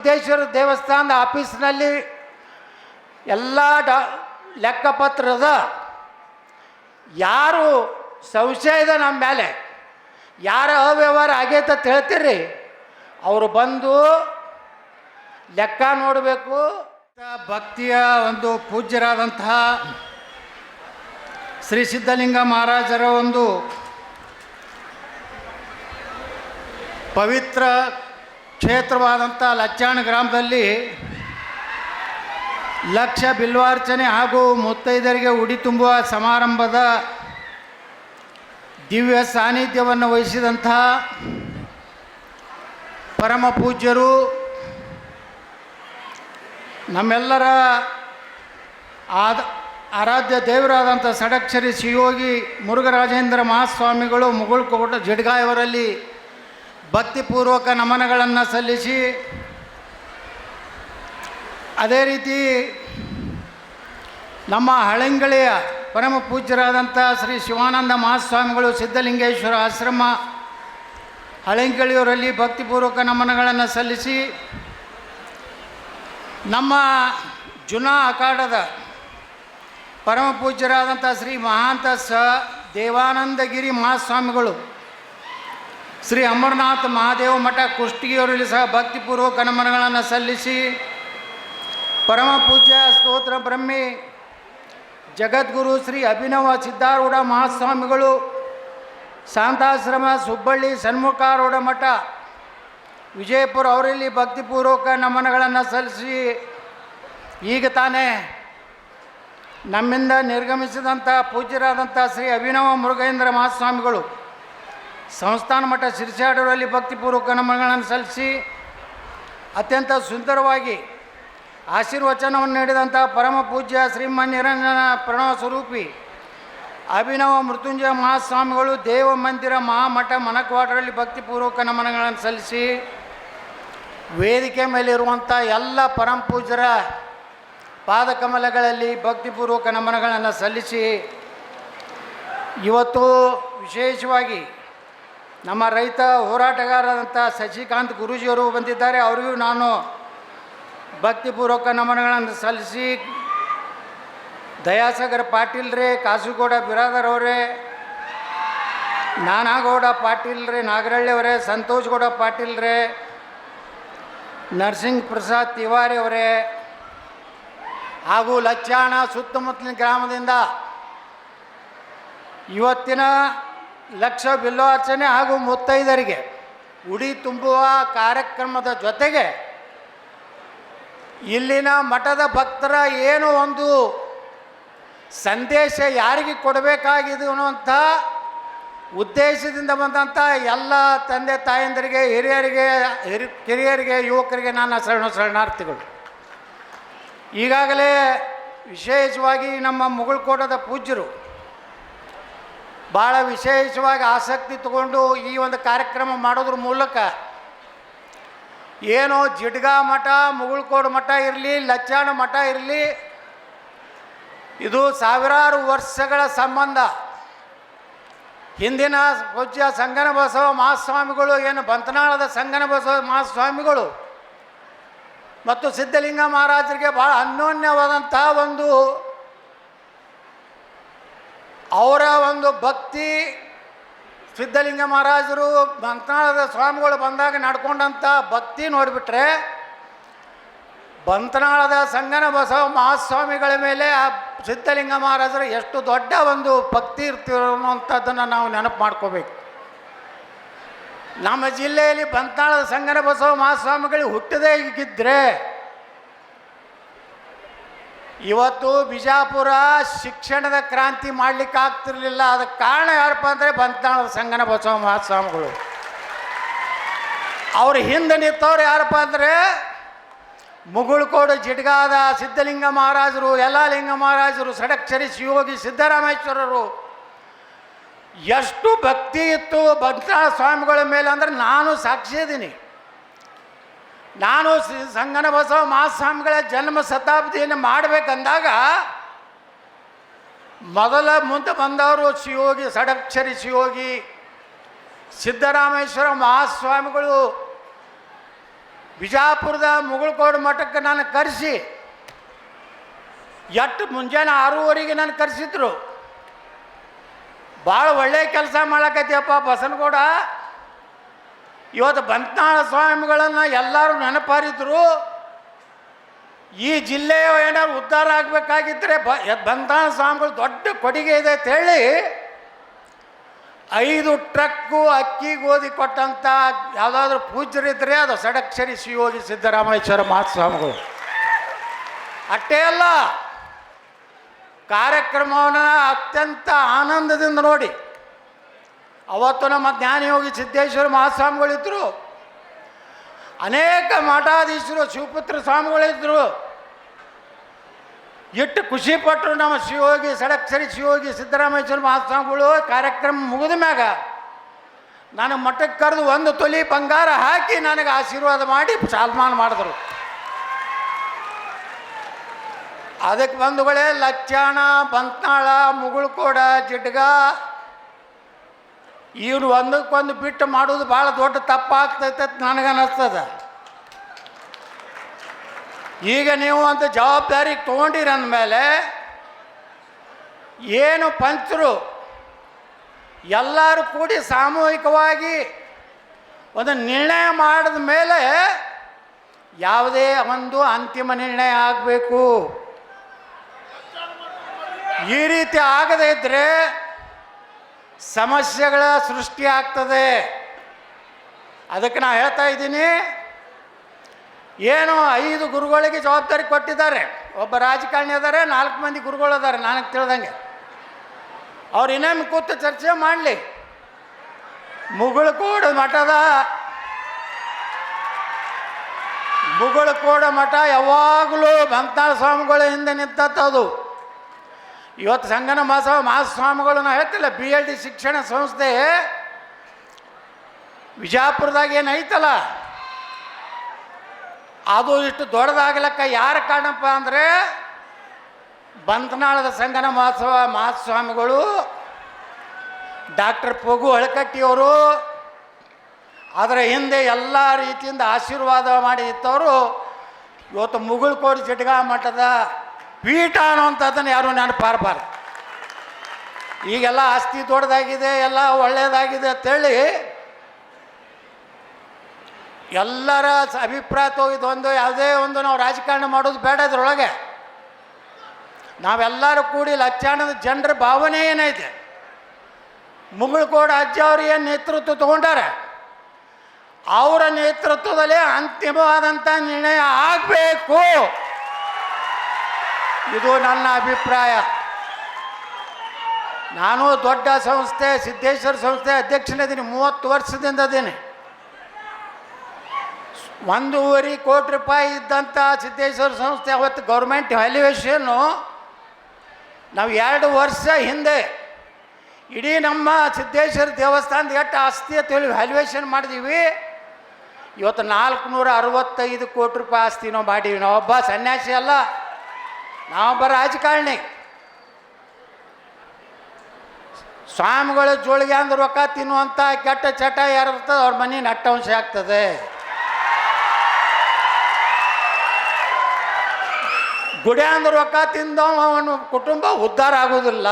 ಸಿದ್ದೇಶ್ವರ ದೇವಸ್ಥಾನದ ಆಫೀಸ್ನಲ್ಲಿ ಎಲ್ಲ ಲೆಕ್ಕಪತ್ರದ ಯಾರು ಸಂಶಯ ಇದೆ ನಮ್ಮ ಮೇಲೆ, ಯಾರ ಅವ್ಯವಹಾರ ಆಗೈತೆ ಅಂತ ಹೇಳ್ತೀರಿ ಅವರು ಬಂದು ಲೆಕ್ಕ ನೋಡಬೇಕು. ಭಕ್ತಿಯ ಒಂದು ಪೂಜ್ಯರಾದಂತಹ ಶ್ರೀ ಸಿದ್ಧಲಿಂಗ ಮಹಾರಾಜರ ಒಂದು ಪವಿತ್ರ ಕ್ಷೇತ್ರವಾದಂಥ ಲಚ್ಚಾಣ ಗ್ರಾಮದಲ್ಲಿ ಲಕ್ಷ ಬಿಲ್ವಾರ್ಚನೆ ಹಾಗೂ ಮುತ್ತೈದರಿಗೆ ಉಡಿ ತುಂಬುವ ಸಮಾರಂಭದ ದಿವ್ಯ ಸಾನ್ನಿಧ್ಯವನ್ನು ವಹಿಸಿದಂತಹ ಪರಮ ಪೂಜ್ಯರು, ನಮ್ಮೆಲ್ಲರ ಆರಾಧ್ಯ ದೇವರಾದಂಥ ಷಡಕ್ಷರಿ ಶಿವಯೋಗಿ ಮುರುಘರಾಜೇಂದ್ರ ಮಹಾಸ್ವಾಮಿಗಳು ಮುಗುಳ್ಕೋಟ ಜಿಡ್ಗಾಯವರಲ್ಲಿ ಭಕ್ತಿಪೂರ್ವಕ ನಮನಗಳನ್ನು ಸಲ್ಲಿಸಿ, ಅದೇ ರೀತಿ ನಮ್ಮ ಹಳಂಗಳಿಯ ಪರಮ ಪೂಜ್ಯರಾದಂಥ ಶ್ರೀ ಶಿವಾನಂದ ಮಹಾಸ್ವಾಮಿಗಳು ಸಿದ್ಧಲಿಂಗೇಶ್ವರ ಆಶ್ರಮ ಹಳಂಗಳಿಯವರಲ್ಲಿ ಭಕ್ತಿಪೂರ್ವಕ ನಮನಗಳನ್ನು ಸಲ್ಲಿಸಿ, ನಮ್ಮ ಜುನಾ ಅಖಾಡದ ಪರಮ ಪೂಜ್ಯರಾದಂಥ ಶ್ರೀ ಮಹಾಂತ ದೇವಾನಂದಗಿರಿ ಮಹಾಸ್ವಾಮಿಗಳು ಶ್ರೀ ಅಮರನಾಥ ಮಹಾದೇವ ಮಠ ಕುಷ್ಟಗಿಯವರಲ್ಲಿ ಸಹ ಭಕ್ತಿಪೂರ್ವಕ ನಮನಗಳನ್ನು ಸಲ್ಲಿಸಿ, ಪರಮ ಪೂಜ್ಯ ಸ್ತೋತ್ರ ಬ್ರಹ್ಮಿ ಜಗದ್ಗುರು ಶ್ರೀ ಅಭಿನವ ಸಿದ್ಧಾರೂಢ ಮಹಾಸ್ವಾಮಿಗಳು ಶಾಂತಾಶ್ರಮ ಸುಬ್ಬಳ್ಳಿ ಸನ್ಮುಖಾರೂಢ ಮಠ ವಿಜಯಪುರ ಅವರಲ್ಲಿ ಭಕ್ತಿಪೂರ್ವಕ ನಮನಗಳನ್ನು ಸಲ್ಲಿಸಿ, ಈಗ ತಾನೇ ನಮ್ಮಿಂದ ನಿರ್ಗಮಿಸಿದಂಥ ಪೂಜ್ಯರಾದಂಥ ಶ್ರೀ ಅಭಿನವ ಮುರುಘೇಂದ್ರ ಮಹಾಸ್ವಾಮಿಗಳು ಸಂಸ್ಥಾನ ಮಠ ಶಿರ್ಸಾಡೂರಲ್ಲಿ ಭಕ್ತಿಪೂರ್ವಕ ನಮನಗಳನ್ನು ಸಲ್ಲಿಸಿ, ಅತ್ಯಂತ ಸುಂದರವಾಗಿ ಆಶೀರ್ವಚನವನ್ನು ನೀಡಿದಂಥ ಪರಮ ಪೂಜ್ಯ ಶ್ರೀಮನ್ ನಿರಂಜನ ಪ್ರಣವ ಸ್ವರೂಪಿ ಅಭಿನವ ಮೃತ್ಯುಂಜಯ ಮಹಾಸ್ವಾಮಿಗಳು ದೇವ ಮಂದಿರ ಮಹಾಮಠ ಮನಕ್ವಾಡರಲ್ಲಿ ಭಕ್ತಿಪೂರ್ವಕ ನಮನಗಳನ್ನು ಸಲ್ಲಿಸಿ, ವೇದಿಕೆ ಮೇಲಿರುವಂಥ ಎಲ್ಲ ಪರಮ ಪೂಜ್ಯರ ಪಾದಕಮಲಗಳಲ್ಲಿ ಭಕ್ತಿಪೂರ್ವಕ ನಮನಗಳನ್ನು ಸಲ್ಲಿಸಿ, ಇವತ್ತು ವಿಶೇಷವಾಗಿ ನಮ್ಮ ರೈತ ಹೋರಾಟಗಾರರಾದಂಥ ಶಶಿಕಾಂತ್ ಗುರೂಜಿಯವರು ಬಂದಿದ್ದಾರೆ. ಅವರಿಗೂ ನಾನು ಭಕ್ತಿಪೂರ್ವಕ ನಮನಗಳನ್ನು ಸಲ್ಲಿಸಿ, ದಯಾಸಾಗರ ಪಾಟೀಲ್ರೇ, ಕಾಸುಗೌಡ ಬಿರಾದರ್ ಅವರೇ, ನಾನಾಗೌಡ ಪಾಟೀಲ್ರೇ, ನಾಗರಳ್ಳಿ ಅವರೇ, ಸಂತೋಷ್ ಗೌಡ ಪಾಟೀಲ್ರೇ, ನರಸಿಂಗ್ ಪ್ರಸಾದ್ ತಿವಾರಿ ಅವರೇ, ಹಾಗೂ ಲಚ್ಚಾಣ ಸುತ್ತಮುತ್ತಲಿನ ಗ್ರಾಮದಿಂದ ಇವತ್ತಿನ ಲಕ್ಷ ಬಿಲ್ವಾರ್ಚನೆ ಹಾಗೂ ಮುತ್ತೈದರಿಗೆ ಉಡಿ ತುಂಬುವ ಕಾರ್ಯಕ್ರಮದ ಜೊತೆಗೆ ಇಲ್ಲಿನ ಮಠದ ಭಕ್ತರ ಏನು ಒಂದು ಸಂದೇಶ ಯಾರಿಗೆ ಕೊಡಬೇಕಾಗಿದೆ ಅನ್ನುವಂಥ ಉದ್ದೇಶದಿಂದ ಬಂದಂಥ ಎಲ್ಲ ತಂದೆ ತಾಯಂದರಿಗೆ, ಕಿರಿಯರಿಗೆ, ಯುವಕರಿಗೆ ನನ್ನ ಶರಣಾರ್ಥಿಗಳು. ಈಗಾಗಲೇ ವಿಶೇಷವಾಗಿ ನಮ್ಮ ಮುಗುಳ್ಕೋಟದ ಪೂಜ್ಯರು ಭಾಳ ವಿಶೇಷವಾಗಿ ಆಸಕ್ತಿ ತಗೊಂಡು ಈ ಒಂದು ಕಾರ್ಯಕ್ರಮ ಮಾಡೋದ್ರ ಮೂಲಕ ಏನೋ ಜಿಡ್ಗಾ ಮಠ, ಮುಗುಳ್ಕೋಡು ಮಠ ಇರಲಿ, ಲಚ್ಚಾಣ ಮಠ ಇರಲಿ, ಇದು ಸಾವಿರಾರು ವರ್ಷಗಳ ಸಂಬಂಧ. ಹಿಂದಿನ ಪೂಜ್ಯ ಸಂಗನ ಬಸವ ಮಹಾಸ್ವಾಮಿಗಳು ಏನು ಬಂತನಾಳದ ಸಂಗನ ಬಸವ ಮಹಾಸ್ವಾಮಿಗಳು ಮತ್ತು ಸಿದ್ಧಲಿಂಗ ಮಹಾರಾಜರಿಗೆ ಭಾಳ ಅನ್ಯೋನ್ಯವಾದಂಥ ಒಂದು ಅವರ ಒಂದು ಭಕ್ತಿ, ಸಿದ್ಧಲಿಂಗ ಮಹಾರಾಜರು ಬಂತನಾಳದ ಸ್ವಾಮಿಗಳು ಬಂದಾಗ ನಡ್ಕೊಂಡಂಥ ಭಕ್ತಿ ನೋಡಿಬಿಟ್ರೆ ಬಂತನಾಳದ ಸಂಗನ ಬಸವ ಮಹಾಸ್ವಾಮಿಗಳ ಮೇಲೆ ಆ ಸಿದ್ಧಲಿಂಗ ಮಹಾರಾಜರು ಎಷ್ಟು ದೊಡ್ಡ ಒಂದು ಭಕ್ತಿ ಇರ್ತಿರೋ ಅನ್ನುವಂಥದ್ದನ್ನು ನಾವು ನೆನಪು ಮಾಡ್ಕೋಬೇಕು. ನಮ್ಮ ಜಿಲ್ಲೆಯಲ್ಲಿ ಬಂತನಾಳದ ಸಂಗನ ಬಸವ ಮಹಾಸ್ವಾಮಿಗಳು ಹುಟ್ಟದೇ ಈಗಿದ್ದರೆ ಇವತ್ತು ಬಿಜಾಪುರ ಶಿಕ್ಷಣದ ಕ್ರಾಂತಿ ಮಾಡಲಿಕ್ಕೆ ಆಗ್ತಿರಲಿಲ್ಲ. ಅದಕ್ಕೆ ಕಾರಣ ಯಾರಪ್ಪ ಅಂದರೆ ಬಂತನಾಳದ ಸಂಗನ ಬಸವ ಮಹಾಸ್ವಾಮಿಗಳು. ಅವ್ರ ಹಿಂದೆ ನಿಂತವ್ರು ಯಾರಪ್ಪ ಅಂದರೆ ಮುಗುಳ್ಕೋಡು ಜಿಡ್ಗಾದ ಸಿದ್ಧಲಿಂಗ ಮಹಾರಾಜರು, ಯಲ್ಲಾಲಿಂಗ ಮಹಾರಾಜರು, ಷಡಕ್ಷರಿ ಶಿವಯೋಗಿ ಸಿದ್ದರಾಮೇಶ್ವರರು. ಎಷ್ಟು ಭಕ್ತಿ ಇತ್ತು ಬಂತನಾಳ ಸ್ವಾಮಿಗಳ ಮೇಲೆ ಅಂದರೆ ನಾನು ಸಾಕ್ಷಿ ಇದ್ದೀನಿ. ನಾನು ಸಂಗನ ಬಸವ ಮಹಾಸ್ವಾಮಿಗಳ ಜನ್ಮ ಶತಾಬ್ದಿಯನ್ನು ಮಾಡಬೇಕಂದಾಗ ಮೊದಲ ಮುಂದೆ ಬಂದವರು ಶಿವಯೋಗಿ, ಷಡಕ್ಷರಿ ಶಿವಯೋಗಿ ಸಿದ್ದರಾಮೇಶ್ವರ ಮಹಾಸ್ವಾಮಿಗಳು ಬಿಜಾಪುರದ ಮುಗುಳ್ಕೋಡು ಮಠಕ್ಕೆ ನಾನು ಕರೆಸಿ ಎಟ್ಟು ಮುಂಜಾನೆ 6:30ಗೆ ನಾನು ಕರೆಸಿದ್ರು. ಭಾಳ ಒಳ್ಳೆಯ ಕೆಲಸ ಮಾಡಕತ್ತೀಯಪ್ಪ ಬಸನಗೌಡ, ಇವತ್ತು ಬಂತ್ನಾಳ ಸ್ವಾಮಿಗಳನ್ನು ಎಲ್ಲರೂ ನೆನಪಾರಿದ್ರು. ಈ ಜಿಲ್ಲೆಯ ಏನಾದ್ರು ಉದ್ಧಾರ ಆಗಬೇಕಾಗಿದ್ದರೆ ಬಂತ್ನಾಳ ಸ್ವಾಮಿಗಳು ದೊಡ್ಡ ಕೊಡುಗೆ ಇದೆ ಅಂತೇಳಿ 5 ಟ್ರಕ್ಕು ಅಕ್ಕಿ ಗೋಧಿ ಕೊಟ್ಟಂಥ ಯಾವುದಾದ್ರೂ ಪೂಜ್ಯರಿದ್ದರೆ ಅದು ಷಡಕ್ಷರಿ ಶಿವಯೋಗಿ ಸಿದ್ದರಾಮೇಶ್ವರ ಮಹಾಸ್ವಾಮಿಗಳು. ಅಷ್ಟೇ ಅಲ್ಲ, ಕಾರ್ಯಕ್ರಮವನ್ನು ಅತ್ಯಂತ ಆನಂದದಿಂದ ನೋಡಿ. ಅವತ್ತು ನಮ್ಮ ಜ್ಞಾನಯೋಗಿ ಸಿದ್ದೇಶ್ವರ ಮಹಾಸ್ವಾಮಿಗಳಿದ್ದರು, ಅನೇಕ ಮಠಾಧೀಶರು ಶಿವಪುತ್ರ ಸ್ವಾಮಿಗಳಿದ್ದರು. ಎಷ್ಟು ಖುಷಿಪಟ್ಟರು ನಮ್ಮ ಶಿವಯೋಗಿ ಷಡಕ್ಷರಿ ಶಿವಯೋಗಿ ಸಿದ್ದರಾಮೇಶ್ವರ ಮಹಾಸ್ವಾಮಿಗಳು. ಕಾರ್ಯಕ್ರಮ ಮುಗಿದ ಮ್ಯಾಗ ನಾನು ಮಠಕ್ಕೆ ಕರೆದು 1 ತೊಲಿ ಬಂಗಾರ ಹಾಕಿ ನನಗೆ ಆಶೀರ್ವಾದ ಮಾಡಿ ಸನ್ಮಾನ ಮಾಡಿದ್ರು. ಅದಕ್ಕೆ ಬಂಧುಗಳೇ, ಲಚ್ಚಾಣ, ಬಂತ್ನಾಳ, ಮುಗುಳ್ಕೋಡ, ಜಿಡ್ಗ ಇವ್ರು ಒಂದಕ್ಕೊಂದು ಬಿಟ್ಟು ಮಾಡೋದು ಭಾಳ ದೊಡ್ಡ ತಪ್ಪಾಗ್ತೈತೆ ಅಂತ ನನಗನ್ನಿಸ್ತದೆ. ಈಗ ನೀವು ಅಂತ ಜವಾಬ್ದಾರಿ ತೊಗೊಂಡಿರಿ ಅಂದಮೇಲೆ ಏನು ಪಂಚರು ಎಲ್ಲರೂ ಕೂಡಿ ಸಾಮೂಹಿಕವಾಗಿ ಒಂದು ನಿರ್ಣಯ ಮಾಡಿದ ಮೇಲೆ ಯಾವುದೇ ಒಂದು ಅಂತಿಮ ನಿರ್ಣಯ ಆಗಬೇಕು. ಈ ರೀತಿ ಆಗದೇ ಇದ್ದರೆ ಸಮಸ್ಯೆಗಳ ಸೃಷ್ಟಿ ಆಗ್ತದೆ. ಅದಕ್ಕೆ ನಾನು ಹೇಳ್ತಾ ಇದ್ದೀನಿ, ಏನು 5 ಗುರುಗಳಿಗೆ ಜವಾಬ್ದಾರಿ ಕೊಟ್ಟಿದ್ದಾರೆ. ಒಬ್ಬ ರಾಜಕಾರಣಿ ಅದಾರೆ, 4 ಮಂದಿ ಗುರುಗಳು ಅದಾರೆ ನನಗೆ ತಿಳಿದಂಗೆ. ಅವ್ರು ಇನ್ನೊಮ್ಮೆ ಕೂತು ಚರ್ಚೆ ಮಾಡಲಿ. ಮುಗುಳ್ಕೋಡು ಮಠ ಯಾವಾಗಲೂ ಬಂತ್ನಾಳ ಸ್ವಾಮಿಗಳ ಹಿಂದೆ ನಿಂತದ್ದು. ಇವತ್ತು ಸಂಗನ ಮಹಾಸ್ವಾಮಿಗಳು ನಾವು ಹೇಳ್ತಿಲ್ಲ, BLD ಶಿಕ್ಷಣ ಸಂಸ್ಥೆ ವಿಜಾಪುರದಾಗ ಏನೈತಲ್ಲ, ಅದು ಇಷ್ಟು ದೊಡ್ಡದಾಗಲಕ್ಕ ಯಾರು ಕಾರಣಪ್ಪ ಅಂದರೆ ಬಂತ್ನಾಳದ ಸಂಗನ ಮಹಾಸ್ವಾಮಿಗಳು, ಡಾಕ್ಟರ್ ಪಗು ಹಳಕಟ್ಟಿಯವರು, ಅದರ ಹಿಂದೆ ಎಲ್ಲ ರೀತಿಯಿಂದ ಆಶೀರ್ವಾದ ಮಾಡಿ ಇತ್ತವರು. ಇವತ್ತು ಮುಗುಳ್ಕೋಡು ಜಿಡ್ಗ ಮಠದ ಪೀಠ ಅನ್ನುವಂಥದ್ದನ್ನು ಯಾರೂ ನೆನಪಾರಬಾರ್ದು. ಈಗೆಲ್ಲ ಆಸ್ತಿ ದೊಡ್ಡದಾಗಿದೆ, ಎಲ್ಲ ಒಳ್ಳೆಯದಾಗಿದೆ ಅಂತೇಳಿ ಎಲ್ಲರ ಅಭಿಪ್ರಾಯ ಇದೊಂದು ಯಾವುದೇ ಒಂದು ನಾವು ರಾಜಕಾರಣ ಮಾಡೋದು ಬೇಡ. ಇದ್ರೊಳಗೆ ನಾವೆಲ್ಲರೂ ಕೂಡಿ ಲಚ್ಚಾಣದ ಜನರ ಭಾವನೆ ಏನೈತೆ, ಮುಗುಳ್ಕೋಡು ಅಜ್ಜ ಅವರು ಏನು ನೇತೃತ್ವ ತಗೊಂಡಾರೆ, ಅವರ ನೇತೃತ್ವದಲ್ಲೇ ಅಂತಿಮವಾದಂಥ ನಿರ್ಣಯ ಆಗಬೇಕು. ಇದು ನನ್ನ ಅಭಿಪ್ರಾಯ. ನಾನು ದೊಡ್ಡ ಸಂಸ್ಥೆ ಸಿದ್ದೇಶ್ವರ ಸಂಸ್ಥೆ ಅಧ್ಯಕ್ಷನಿದ್ದೀನಿ, 30 ವರ್ಷದಿಂದ ಇದ್ದೀನಿ. 1.5 ಕೋಟಿ ರೂಪಾಯಿ ಇದ್ದಂಥ ಸಿದ್ದೇಶ್ವರ ಸಂಸ್ಥೆ ಅವತ್ತು ಗೌರ್ಮೆಂಟ್ ವ್ಯಾಲ್ಯೂಯೇಷನ್ನು ನಾವು 2 ವರ್ಷ ಹಿಂದೆ ಇಡೀ ನಮ್ಮ ಸಿದ್ದೇಶ್ವರ ದೇವಸ್ಥಾನದ ಎಷ್ಟು ಆಸ್ತಿ ಅಂತೇಳಿ ವ್ಯಾಲ್ಯೂಯೇಷನ್ ಮಾಡಿದ್ದೀವಿ. ಇವತ್ತು 465 ಕೋಟಿ ರೂಪಾಯಿ ಆಸ್ತಿ ನಾವು ಮಾಡೀವಿ. ನಾವೊಬ್ಬ ಸನ್ಯಾಸಿ ಅಲ್ಲ, ನಾವೊಬ್ಬ ರಾಜಕಾರಣಿ. ಸ್ವಾಮಿಗಳ ಜೋಳಿಗೆ ಅಂದ್ರೆ ರೊಕ್ಕ ತಿನ್ನುವಂಥ ಕೆಟ್ಟ ಚಟ ಯಾರಿರ್ತದೆ ಅವ್ರ ಮನೆ ನಟ್ಟವಂಶ ಆಗ್ತದೆ. ಗುಡಿ ಅಂದ್ರೆ ರೊಕ್ಕ ತಿಂದವ ಅವನ ಕುಟುಂಬ ಉದ್ಧಾರ ಆಗೋದಿಲ್ಲ.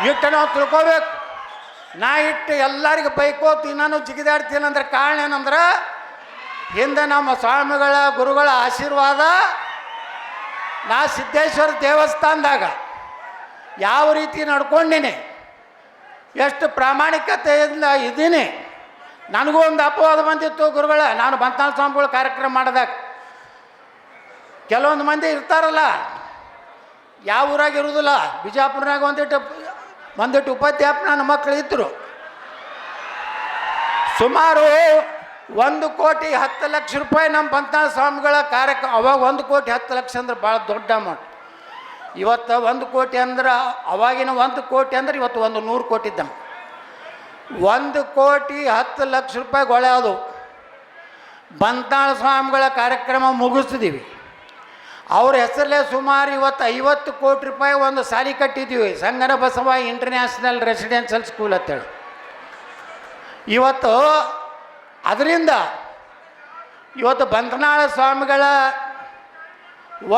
ಇಟ್ಟು ನಾವು ತಿಳ್ಕೋಬೇಕು. ನಾ ಇಟ್ಟು ಎಲ್ಲರಿಗೂ ಬೈಕೋತಿ ನಾನು ಜಿಗಿದಾಡ್ತೀನಂದ್ರೆ ಕಾರಣ ಏನಂದ್ರೆ ಹಿಂದೆ ನಮ್ಮ ಸ್ವಾಮಿಗಳ ಗುರುಗಳ ಆಶೀರ್ವಾದ. ನಾ ಸಿದ್ದೇಶ್ವರ ದೇವಸ್ಥಾನದಾಗ ಯಾವ ರೀತಿ ನಡ್ಕೊಂಡಿನಿ, ಎಷ್ಟು ಪ್ರಾಮಾಣಿಕತೆಯಿಂದ ಇದ್ದೀನಿ. ನನಗೂ ಒಂದು ಅಪವಾದ ಬಂದಿತ್ತು ಗುರುಗಳ, ನಾನು ಬಂತ್ನಾಳ ಸ್ವಾಮಿಗಳು ಕಾರ್ಯಕ್ರಮ ಮಾಡಿದಾಗ ಕೆಲವೊಂದು ಮಂದಿ ಇರ್ತಾರಲ್ಲ, ಯಾವ ಊರಾಗ ಇರೋದಿಲ್ಲ, ಬಿಜಾಪುರನಾಗ ಒಂದಿಟ್ಟು ಉಪಾಧ್ಯಾಪನ ನನ್ನ ಮಕ್ಕಳು ಇದ್ದರು. ಸುಮಾರು 1,10,00,000 ರೂಪಾಯಿ ನಮ್ಮ ಬಂತ್ನಾಳ ಸ್ವಾಮಿಗಳ ಕಾರ್ಯಕ್ರಮ. ಅವಾಗ 1,10,00,000 ಅಂದ್ರೆ ಭಾಳ ದೊಡ್ಡ ಅಮೌಂಟ್. ಇವತ್ತು 1 ಕೋಟಿ ಅಂದ್ರೆ, ಅವಾಗಿನ 1 ಕೋಟಿ ಅಂದ್ರೆ ಇವತ್ತು 100 ಕೋಟಿ ಇದ್ದಂಗೆ. 1,10,00,000 ರೂಪಾಯಿ ಗೊಳೆ ಅದು. ಬಂತ್ನಾಳ ಸ್ವಾಮಿಗಳ ಕಾರ್ಯಕ್ರಮ ಮುಗಿಸ್ತಿದ್ದೀವಿ. ಅವ್ರ ಹೆಸರಲ್ಲೇ ಸುಮಾರು ಇವತ್ತು 50 ಕೋಟಿ ರೂಪಾಯಿ ಒಂದು ಸಾಲಿ ಕಟ್ಟಿದ್ದೀವಿ, Sangana Basava international residential school ಅಂತೇಳಿ. ಇವತ್ತು ಅದರಿಂದ ಇವತ್ತು ಬಂತನಾಳ ಸ್ವಾಮಿಗಳ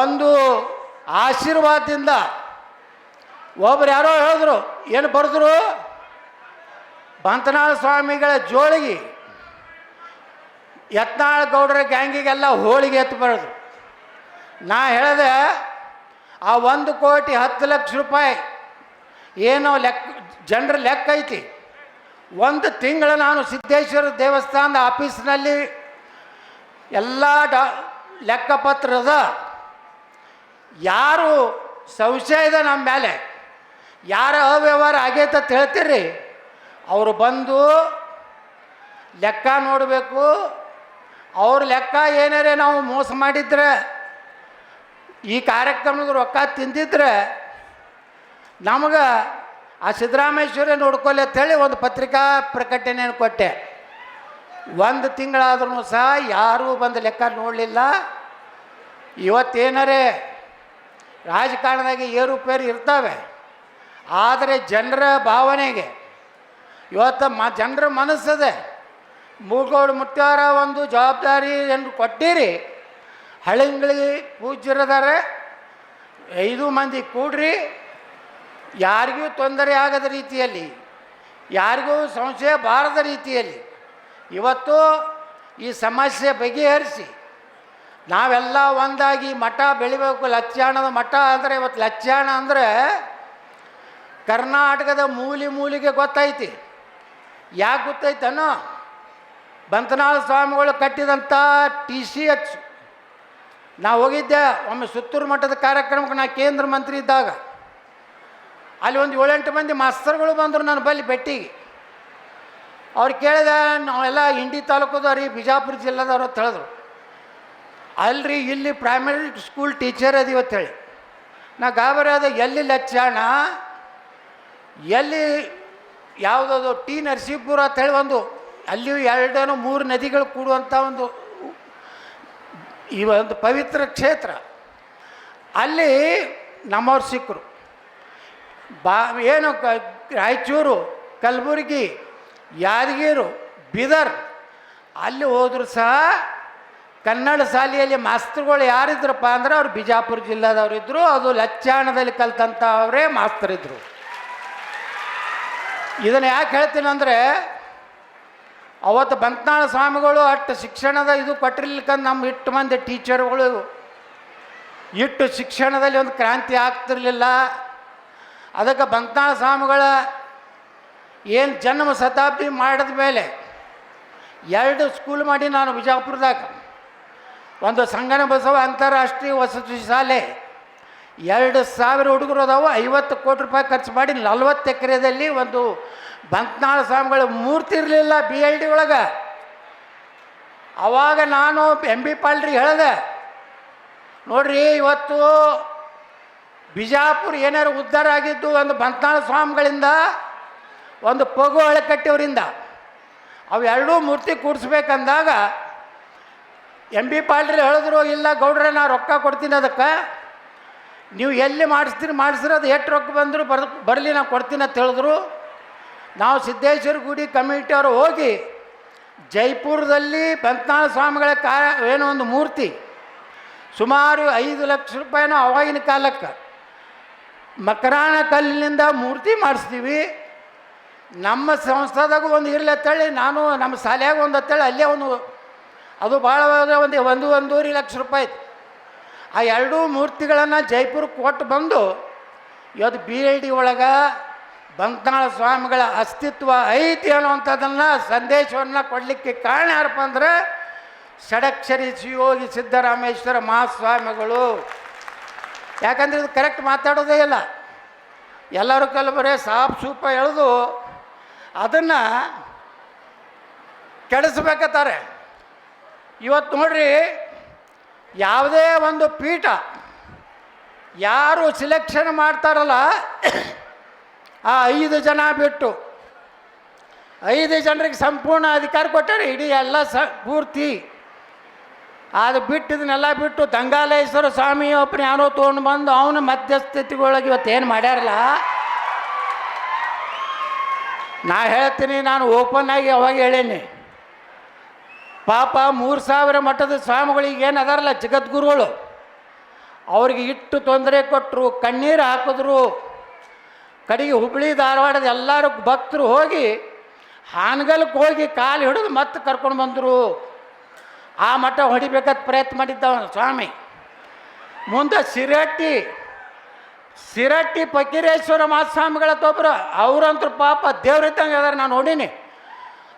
ಒಂದು ಆಶೀರ್ವಾದದಿಂದ ಒಬ್ರು ಯಾರೋ ಹೇಳಿದ್ರು, ಏನು ಬರೆದ್ರು, ಬಂತನಾಳ ಸ್ವಾಮಿಗಳ ಜೋಳಿಗೆ ಯತ್ನಾಳ್ ಗೌಡರ ಗ್ಯಾಂಗಿಗೆಲ್ಲ ಹೋಳಿಗೆ ಎತ್ತು ಬರೋದು. ನಾ ಹೇಳಿದೆ, ಆ 1,10,00,000 ಏನೋ ಜನರ ಲೆಕ್ಕ ಐತಿ. ಒಂದು ತಿಂಗಳು ನಾನು ಸಿದ್ದೇಶ್ವರ ದೇವಸ್ಥಾನದ ಆಫೀಸ್ನಲ್ಲಿ ಎಲ್ಲ ಲೆಕ್ಕಪತ್ರದ ಯಾರು ಸಂಶಯ ಇದೆ ನಮ್ಮ ಮೇಲೆ, ಯಾರ ಅವ್ಯವಹಾರ ಆಗೈತೆ ಅಂತ ಹೇಳ್ತೀರಿ, ಅವರು ಬಂದು ಲೆಕ್ಕ ನೋಡಬೇಕು. ಅವ್ರ ಲೆಕ್ಕ ಏನಾರೇ ನಾವು ಮೋಸ ಮಾಡಿದ್ರೆ, ಈ ಕಾರ್ಯಕ್ರಮದ ರೊಕ್ಕ ತಿಂದಿದ್ರೆ ನಮಗೆ ಆ ಸಿದ್ದರಾಮೇಶ್ವರ ನೋಡ್ಕೊಳ್ಳಿ ಅಂತೇಳಿ ಒಂದು ಪತ್ರಿಕಾ ಪ್ರಕಟಣೆಯನ್ನು ಕೊಟ್ಟೆ. 1 ತಿಂಗಳಾದ್ರೂ ಸಹ ಯಾರೂ ಬಂದು ಲೆಕ್ಕ ನೋಡಲಿಲ್ಲ. ಇವತ್ತೇನಾರೇ ರಾಜಕಾರಣದಾಗೆ ಏರುಪೇರು ಇರ್ತವೆ, ಆದರೆ ಜನರ ಭಾವನೆಗೆ ಇವತ್ತು ಜನರ ಮನಸ್ಸದೆ. ಮೂಗೌಡ ಮುತ್ಯಾರ ಒಂದು ಜವಾಬ್ದಾರಿ ಎಂದು ಕೊಟ್ಟಿರಿ. ಹಳ್ಳಿಗಳಿಗೆ ಪೂಜ್ಯರದಾರೆ, 5 ಮಂದಿ ಕೂಡ್ರಿ, ಯಾರಿಗೂ ತೊಂದರೆ ಆಗದ ರೀತಿಯಲ್ಲಿ, ಯಾರಿಗೂ ಸಂಶಯ ಬಾರದ ರೀತಿಯಲ್ಲಿ ಇವತ್ತು ಈ ಸಮಸ್ಯೆ ಬಗೆಹರಿಸಿ ನಾವೆಲ್ಲ ಒಂದಾಗಿ ಮಠ ಬೆಳಿಬೇಕು. ಲಚ್ಚಾಣದ ಮಠ ಅಂದರೆ ಇವತ್ತು ಲಚ್ಚಾಣ ಅಂದರೆ ಕರ್ನಾಟಕದ ಮೂಲಿಗೆ ಗೊತ್ತೈತಿ. ಯಾಕೆ ಗೊತ್ತೈತನೋ, ಬಂತನಾಳ ಸ್ವಾಮಿಗಳು ಕಟ್ಟಿದಂಥ TCH. ನಾ ಹೋಗಿದ್ದೆ ಒಮ್ಮೆ ಸುತ್ತೂರು ಮಠದ ಕಾರ್ಯಕ್ರಮಕ್ಕೆ, ನಾ ಕೇಂದ್ರ ಮಂತ್ರಿ ಇದ್ದಾಗ. ಅಲ್ಲಿ ಒಂದು 7-8 ಮಂದಿ ಮಾಸ್ತರ್ಗಳು ಬಂದರು ನನ್ನ ಬಳಿ ಭೇಟಿಗೆ. ಅವ್ರು ಕೇಳಿದೆ, ನಾವೆಲ್ಲ ಇಂಡಿ ತಾಲೂಕದವ್ರಿ, ಬಿಜಾಪುರ ಜಿಲ್ಲೆದವ್ರು ಅಂತ ಹೇಳಿದ್ರು. ಅಲ್ರಿ, ಇಲ್ಲಿ ಪ್ರೈಮರಿ ಸ್ಕೂಲ್ ಟೀಚರ್ ಅದೀವಿ ಅಂತೇಳಿ. ನಾ ಗಾಬರಿ ಆದ, ಎಲ್ಲಿ ಲಚ್ಚಾಣ, ಎಲ್ಲಿ ಯಾವುದದು ಟಿ ನರಸೀಪುರ ಅಂತೇಳಿ ಒಂದು, ಅಲ್ಲಿ 2-3 ನದಿಗಳು ಕೂಡುವಂಥ ಒಂದು ಈ ಒಂದು ಪವಿತ್ರ ಕ್ಷೇತ್ರ. ಅಲ್ಲಿ ನಮ್ಮವ್ರು ಸಿಕ್ಕರು. ಏನು ರಾಯಚೂರು, ಕಲಬುರಗಿ, ಯಾದಗಿರಿ, ಬೀದರ್ ಅಲ್ಲಿ ಹೋದರೂ ಸಹ ಕನ್ನಡ ಶಾಲೆಯಲ್ಲಿ ಮಾಸ್ತರುಗಳು ಯಾರಿದ್ರಪ್ಪ ಅಂದ್ರೆ ಅವ್ರು ಬಿಜಾಪುರ ಜಿಲ್ಲೆದವರಿದ್ದರು. ಅದು ಲಚ್ಚಾಣದಲ್ಲಿ ಕಲ್ತಂಥವರೇ ಮಾಸ್ತರಿದ್ದರು. ಇದನ್ನು ಯಾಕೆ ಹೇಳ್ತೀನಿ ಅಂದರೆ, ಅವತ್ತು ಬಂತನಾಳ ಸ್ವಾಮಿಗಳು ಅಷ್ಟು ಶಿಕ್ಷಣದ ಇದು ಕೊಟ್ಟಿರ್ಲಿಕ್ಕಂದು ನಮ್ಮ 8 ಮಂದಿ ಟೀಚರ್ಗಳು ಇಟ್ಟು ಶಿಕ್ಷಣದಲ್ಲಿ ಒಂದು ಕ್ರಾಂತಿ ಆಗ್ತಿರಲಿಲ್ಲ. ಅದಕ್ಕೆ ಬಂತನಾಳ ಸ್ವಾಮಿಗಳ ಏನು ಜನ್ಮ ಶತಾಬ್ದಿ ಮಾಡಿದ ಮೇಲೆ 2 ಸ್ಕೂಲ್ ಮಾಡಿ ನಾನು ಬಿಜಾಪುರದಾಗ. ಒಂದು ಸಂಗನ ಬಸವ ಅಂತಾರಾಷ್ಟ್ರೀಯ ವಸತಿ ಶಾಲೆ, 2,000 ಹುಡುಗರು ಅದಾವು. 50 ಕೋಟಿ ರೂಪಾಯಿ ಖರ್ಚು ಮಾಡಿ 40 ಎಕರೆದಲ್ಲಿ ಒಂದು ಬಂತನಾಳ ಸ್ವಾಮಿಗಳ ಮೂರ್ತಿ ಇರಲಿಲ್ಲ BLD ಒಳಗೆ. ಆವಾಗ ನಾನು MB ಪಾಲ್ರಿಗೆ ಹೇಳಿದೆ, ನೋಡ್ರಿ, ಇವತ್ತು ಬಿಜಾಪುರ ಏನಾರು ಉದ್ಧಾರ ಆಗಿದ್ದು ಒಂದು ಬಂತನಾಳ ಸ್ವಾಮಿಗಳಿಂದ, ಒಂದು ಪಗು ಅಳಕಟ್ಟಿಯವರಿಂದ. ಅವು 2 ಮೂರ್ತಿ ಕೂಡಿಸ್ಬೇಕಂದಾಗ MB ಪಾಲ್ರಿ ಹೇಳಿದ್ರು, ಇಲ್ಲ ಗೌಡ್ರೆ, ನಾ ರೊಕ್ಕ ಕೊಡ್ತೀನಿ, ಅದಕ್ಕೆ ನೀವು ಎಲ್ಲಿ ಮಾಡಿಸ್ತೀರಿ ಅದು ಎಷ್ಟು ರೊಕ್ಕ ಬಂದರೂ ಬರಲಿ, ನಾನು ಕೊಡ್ತೀನಿ ಅಂತ ಹೇಳಿದ್ರು. ನಾವು ಸಿದ್ದೇಶ್ವರ ಗುಡಿ ಕಮಿಟಿಯವರು ಹೋಗಿ ಜೈಪುರದಲ್ಲಿ ಬಂತನಾಳ ಸ್ವಾಮಿಗಳ ಏನೋ ಒಂದು ಮೂರ್ತಿ ಸುಮಾರು 5 ಲಕ್ಷ ರೂಪಾಯಿನೋ ಅವಾಗಿನ ಕಾಲಕ್ಕೆ ಮಕರಾನ ಕಲ್ಲಿನಿಂದ ಮೂರ್ತಿ ಮಾಡಿಸ್ತೀವಿ. ನಮ್ಮ ಸಂಸ್ಥಾದಾಗ ಒಂದು ಇರಲಿ ಅಂತೇಳಿ ನಾನು ನಮ್ಮ ಶಾಲೆಯಾಗ ಒಂದು ಅಂತೇಳಿ ಅಲ್ಲೇ ಒಂದು, ಅದು ಭಾಳ ಒಂದು 1-1.5 ಲಕ್ಷ ರೂಪಾಯಿ ಇತ್ತು. ಆ 2 ಮೂರ್ತಿಗಳನ್ನು ಜೈಪುರಕ್ಕೆ ಕೊಟ್ಟು ಬಂದು ಇವತ್ತು BLD ಒಳಗೆ ಬಂತನಾಳ ಸ್ವಾಮಿಗಳ ಅಸ್ತಿತ್ವ ಐತಿ ಅನ್ನುವಂಥದ್ದನ್ನು ಸಂದೇಶವನ್ನು ಕೊಡಲಿಕ್ಕೆ ಕಾರಣ ಯಾರಪ್ಪ ಅಂದರೆ ಷಡಕ್ಷರಿ ಶಿವಯೋಗಿ ಸಿದ್ದರಾಮೇಶ್ವರ ಮಹಾಸ್ವಾಮಿಗಳು. ಯಾಕಂದರೆ ಇದು ಕರೆಕ್ಟ್ ಮಾತಾಡೋದೇ ಇಲ್ಲ, ಎಲ್ಲರೂ ಕೆಲವರೇ ಸಾಪ್ ಸೂಪ ಎಳೆದು ಅದನ್ನು ಕೆಡಿಸ್ಬೇಕತ್ತಾರೆ. ಇವತ್ತು ನೋಡ್ರಿ, ಯಾವುದೇ ಒಂದು ಪೀಠ ಯಾರು ಸಿಲೆಕ್ಷನ್ ಮಾಡ್ತಾರಲ್ಲ, ಆ 5 ಜನ ಬಿಟ್ಟು 5 ಜನರಿಗೆ ಸಂಪೂರ್ಣ ಅಧಿಕಾರ ಕೊಟ್ಟಾರೆ. ಇಡೀ ಎಲ್ಲ ಪೂರ್ತಿ ಅದು ಬಿಟ್ಟು ಇದನ್ನೆಲ್ಲ ಬಿಟ್ಟು ದಂಗಾಲೇಶ್ವರ ಸ್ವಾಮಿ ಒಬ್ಬರು ಯಾರೋ ತೊಗೊಂಡು ಬಂದು ಅವನ ಮಧ್ಯಸ್ಥಿತಿಗೊಳಗೆ ಇವತ್ತು ಏನು ಮಾಡ್ಯಾರಲ್ಲ. ನಾ ಹೇಳ್ತೀನಿ, ನಾನು ಓಪನ್ ಆಗಿ ಅವಾಗ ಹೇಳೀನಿ, ಪಾಪ 3000 ಮಠದ ಸ್ವಾಮಿಗಳಿಗೆ ಏನು ಅದಾರಲ್ಲ ಜಗದ್ಗುರುಗಳು, ಅವ್ರಿಗೆ ಇಟ್ಟು ತೊಂದರೆ ಕೊಟ್ಟರು, ಕಣ್ಣೀರು ಹಾಕಿದ್ರು. ಕಡೆಗೆ ಹುಬ್ಬಳ್ಳಿ ಧಾರವಾಡದ ಎಲ್ಲರೂ ಭಕ್ತರು ಹೋಗಿ ಹಾನಗಲ್ಗೆ ಹೋಗಿ ಕಾಲು ಹಿಡಿದು ಮತ್ತೆ ಕರ್ಕೊಂಡು ಬಂದರು. ಆ ಮಠ ಹೊಡಿಬೇಕಂತ ಪ್ರಯತ್ನ ಮಾಡಿದ್ದವ ಸ್ವಾಮಿ. ಮುಂದೆ ಸಿರಟ್ಟಿ ಫಕೀರೇಶ್ವರ ಮಹಾಸ್ವಾಮಿಗಳ ತೊಬ್ರು, ಅವ್ರಂತೂ ಪಾಪ ದೇವ್ರಿದ್ದಂಗೆ ಅದಾರ. ನಾನು ನೋಡೀನಿ.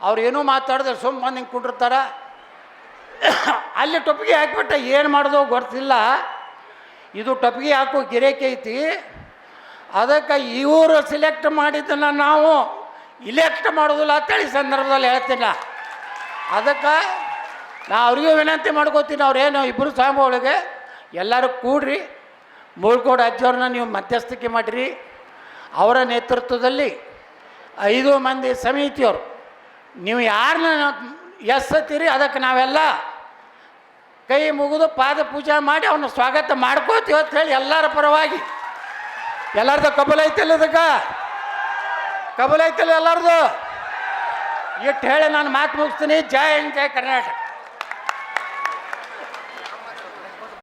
ಅವ್ರು ಏನೂ ಮಾತಾಡಿದ್ರೆ ಸುಮ್ಮನೆ ಹಿಂಗೆ ಕುಂಡಿರ್ತಾರ. ಅಲ್ಲಿ ಟೊಪ್ಪಿಗೆ ಹಾಕಿಬಿಟ್ಟ, ಏನು ಮಾಡೋದು ಗೊತ್ತಿಲ್ಲ. ಇದು ಟೊಪ್ಪಿಗೆ ಹಾಕೋ ಗಿರೇಕಿ ಐತಿ. ಅದಕ್ಕೆ ಇವರು ಸಿಲೆಕ್ಟ್ ಮಾಡಿದ್ದನ್ನು ನಾವು ಇಲೆಕ್ಟ್ ಮಾಡೋದಿಲ್ಲ ಅಂತೇಳಿ ಸಂದರ್ಭದಲ್ಲಿ ಹೇಳ್ತೀನಿ. ಅದಕ್ಕೆ ನಾ ಅವ್ರಿಗೂ ವಿನಂತಿ ಮಾಡ್ಕೋತೀನಿ, ಅವ್ರೇನು ಇಬ್ಬರು ಸ್ವಾಮಿಗಳಿಗೆ ಎಲ್ಲರೂ ಕೂಡ್ರಿ, ಮೂಳ್ಕೋಡು ಅಜ್ಜವ್ರನ್ನ ನೀವು ಮಧ್ಯಸ್ಥಿಕೆ ಮಾಡಿರಿ. ಅವರ ನೇತೃತ್ವದಲ್ಲಿ 5 ಮಂದಿ ಸಮಿತಿಯವರು ನೀವು ಯಾರನ್ನ ಎಸ್ಸತ್ತೀರಿ ಅದಕ್ಕೆ ನಾವೆಲ್ಲ ಕೈ ಮುಗಿದು ಪಾದ ಪೂಜೆ ಮಾಡಿ ಅವನ್ನ ಸ್ವಾಗತ ಮಾಡ್ಕೋತೀವಿ ಅಂತ ಹೇಳಿ ಎಲ್ಲರ ಪರವಾಗಿ. ಎಲ್ಲರದು ಕಬಲ್ ಐತಿಲ್ಲ, ಇದಕ್ಕೆ ಕಬಲ್ ಐತಿಲ್ಲ ಎಲ್ಲರದು. ಇಟ್ಟು ಹೇಳಿ ನಾನು ಮಾತು ಮುಗಿಸ್ತೀನಿ. ಜೈ ಹಿಂದ್, ಜೈ ಕರ್ನಾಟಕ.